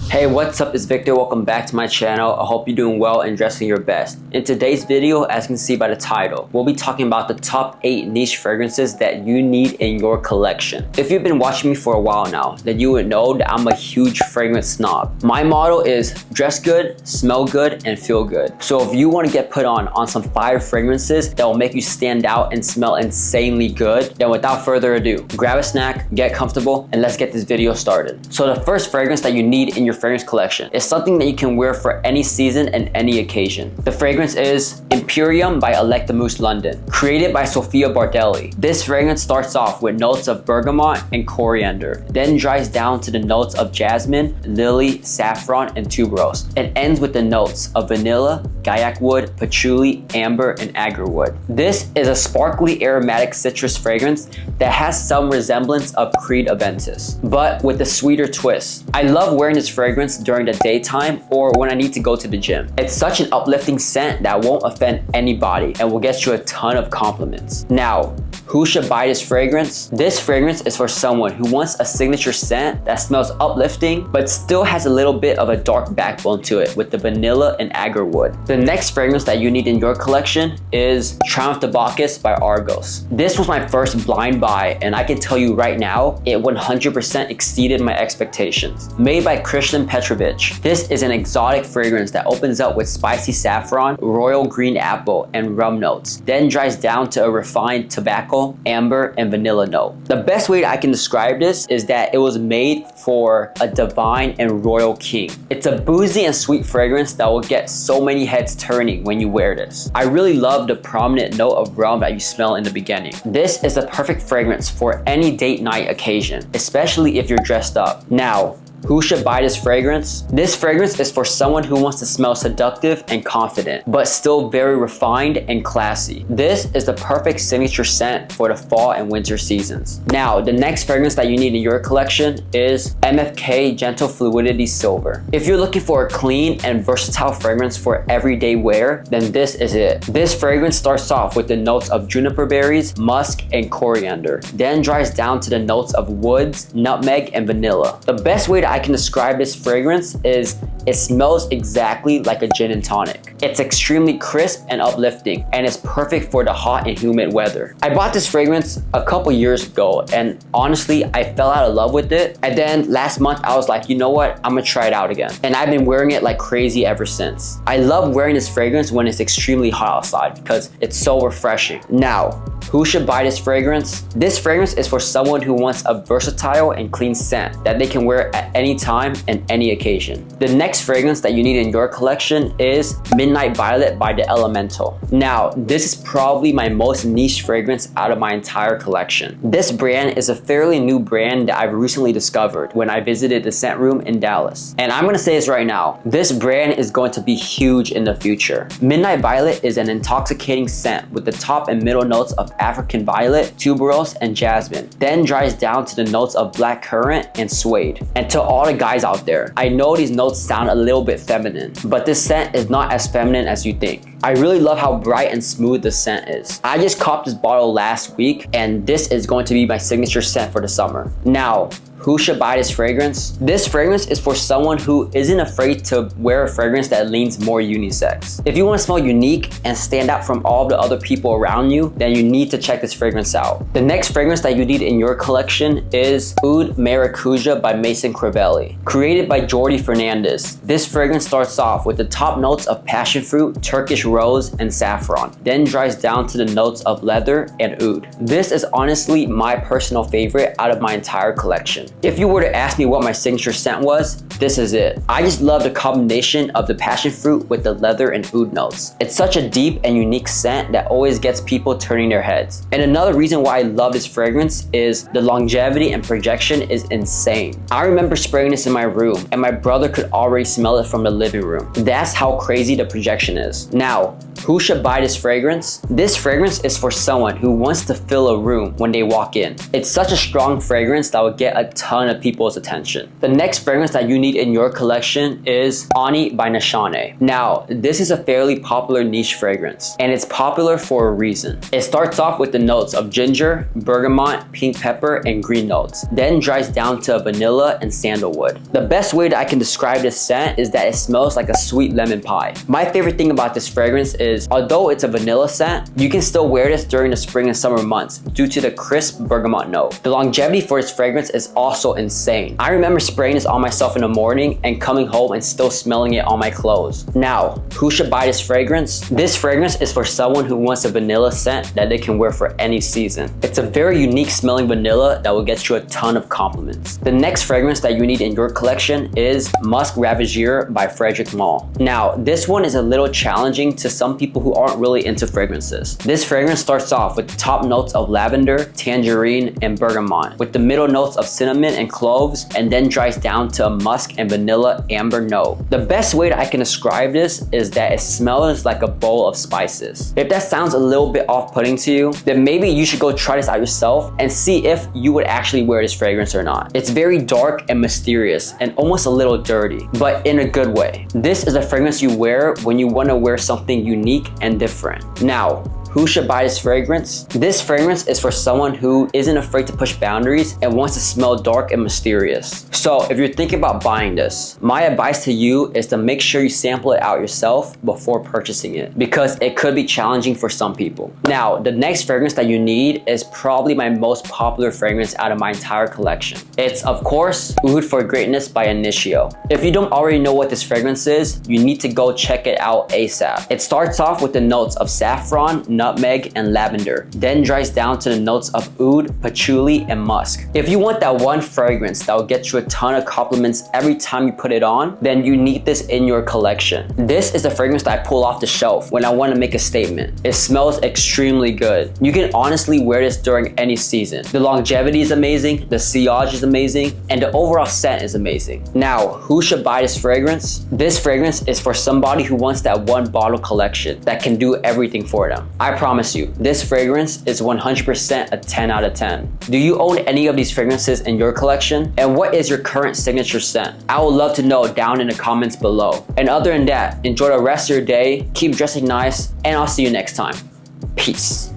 Hey, what's up? It's Victor. Welcome back to my channel. I hope you're doing well and dressing your best. In today's video, as you can see by the title, we'll be talking about the top 8 niche fragrances that you need in your collection. If you've been watching me for a while now, then you would know that I'm a huge fragrance snob. My motto is dress good, smell good, and feel good. So if you want to get put on some fire fragrances that will make you stand out and smell insanely good, then without further ado, grab a snack, get comfortable, and let's get this video started. So the first fragrance that you need in your fragrance collection is something that you can wear for any season and any occasion. The fragrance is Imperium by ELECTIMUSS London, created by Sofia Bardelli. This fragrance starts off with notes of bergamot and coriander, then dries down to the notes of jasmine, lily, saffron, and tuberose, and ends with the notes of vanilla, gaiac wood, patchouli, amber, and agarwood. This is a sparkly aromatic citrus fragrance that has some resemblance of Creed Aventus, but with a sweeter twist. I love wearing this fragrance during the daytime or when I need to go to the gym. It's such an uplifting scent that won't offend anybody and will get you a ton of compliments. Now, who should buy this fragrance? This fragrance is for someone who wants a signature scent that smells uplifting but still has a little bit of a dark backbone to it with the vanilla and agarwood. The next fragrance that you need in your collection is Triumph de Bacchus by Argos. This was my first blind buy, and I can tell you right now, it 100% exceeded my expectations. Made by Christian Petrovich, this is an exotic fragrance that opens up with spicy saffron, royal green apple, and rum notes, then dries down to a refined tobacco, amber, and vanilla note. The best way that I can describe this is that it was made for a divine and royal king. It's a boozy and sweet fragrance that will get so many heads turning when you wear this. I really love the prominent note of rum that you smell in the beginning. This is the perfect fragrance for any date night occasion, especially if you're dressed up. Now, who should buy this fragrance? This fragrance is for someone who wants to smell seductive and confident, but still very refined and classy. This is the perfect signature scent for the fall and winter seasons. Now, the next fragrance that you need in your collection is MFK Gentle Fluidity Silver. If you're looking for a clean and versatile fragrance for everyday wear, then this is it. This fragrance starts off with the notes of juniper berries, musk, and coriander, then dries down to the notes of woods, nutmeg, and vanilla. The best way I can describe this fragrance is it smells exactly like a gin and tonic. It's extremely crisp and uplifting, and it's perfect for the hot and humid weather. I bought this fragrance a couple years ago, and honestly, I fell out of love with it. And then last month, I was like, you know what? I'm gonna try it out again. And I've been wearing it like crazy ever since. I love wearing this fragrance when it's extremely hot outside because it's so refreshing. Now, who should buy this fragrance? This fragrance is for someone who wants a versatile and clean scent that they can wear at any time and any occasion. The next fragrance that you need in your collection is Midnight Violet by The Elemental. Now, this is probably my most niche fragrance out of my entire collection. This brand is a fairly new brand that I've recently discovered when I visited the scent room in Dallas. And I'm gonna say this right now, this brand is going to be huge in the future. Midnight Violet is an intoxicating scent with the top and middle notes of African violet, tuberose, and jasmine, then dries down to the notes of black currant and suede. And to all the guys out there, I know these notes sound a little bit feminine, but this scent is not as feminine as you think. I really love how bright and smooth the scent is. I just copped this bottle last week, and this is going to be my signature scent for the summer. Now, who should buy this fragrance? This fragrance is for someone who isn't afraid to wear a fragrance that leans more unisex. If you want to smell unique and stand out from all the other people around you, then you need to check this fragrance out. The next fragrance that you need in your collection is Oud Maracuja by MAISON CRIVELLI. Created by Jordi Fernandez, this fragrance starts off with the top notes of passion fruit, Turkish rose, and saffron, then dries down to the notes of leather and oud. This is honestly my personal favorite out of my entire collection. If you were to ask me what my signature scent was, this is it. I just love the combination of the passion fruit with the leather and oud notes. It's such a deep and unique scent that always gets people turning their heads. And another reason why I love this fragrance is the longevity and projection is insane. I remember spraying this in my room, and my brother could already smell it from the living room. That's how crazy the projection is. Now, who should buy this fragrance? This fragrance is for someone who wants to fill a room when they walk in. It's such a strong fragrance that will get a ton of people's attention. The next fragrance that you need in your collection is Ani by Nashane. Now, this is a fairly popular niche fragrance, and it's popular for a reason. It starts off with the notes of ginger, bergamot, pink pepper, and green notes, then dries down to vanilla and sandalwood. The best way that I can describe this scent is that it smells like a sweet lemon pie. My favorite thing about this fragrance is, although it's a vanilla scent, you can still wear this during the spring and summer months due to the crisp bergamot note. The longevity for this fragrance is also insane. I remember spraying this on myself in the morning and coming home and still smelling it on my clothes. Now, who should buy this fragrance? This fragrance is for someone who wants a vanilla scent that they can wear for any season. It's a very unique smelling vanilla that will get you a ton of compliments. The next fragrance that you need in your collection is Muskravager by Frederic Malle. Now, this one is a little challenging to some people who aren't really into fragrances. This fragrance starts off with the top notes of lavender, tangerine, and bergamot, with the middle notes of cinnamon and cloves, and then dries down to a musk and vanilla amber note. The best way that I can describe this is that it smells like a bowl of spices. If that sounds a little bit off-putting to you, then maybe you should go try this out yourself and see if you would actually wear this fragrance or not. It's very dark and mysterious and almost a little dirty, but in a good way. This is a fragrance you wear when you want to wear something unique and different. Now, who should buy this fragrance? This fragrance is for someone who isn't afraid to push boundaries and wants to smell dark and mysterious. So if you're thinking about buying this, my advice to you is to make sure you sample it out yourself before purchasing it, because it could be challenging for some people. Now, the next fragrance that you need is probably my most popular fragrance out of my entire collection. It's, of course, Oud for Greatness by INITIO. If you don't already know what this fragrance is, you need to go check it out ASAP. It starts off with the notes of saffron, nutmeg, and lavender, then dries down to the notes of oud, patchouli, and musk. If you want that one fragrance that will get you a ton of compliments every time you put it on, then you need this in your collection. This is the fragrance that I pull off the shelf when I want to make a statement. It smells extremely good. You can honestly wear this during any season. The longevity is amazing, the sillage is amazing, and the overall scent is amazing. Now, who should buy this fragrance? This fragrance is for somebody who wants that one bottle collection that can do everything for them. I promise you, this fragrance is 100% a 10 out of 10. Do you own any of these fragrances in your collection? And what is your current signature scent? I would love to know down in the comments below. And other than that, enjoy the rest of your day, keep dressing nice, and I'll see you next time. Peace.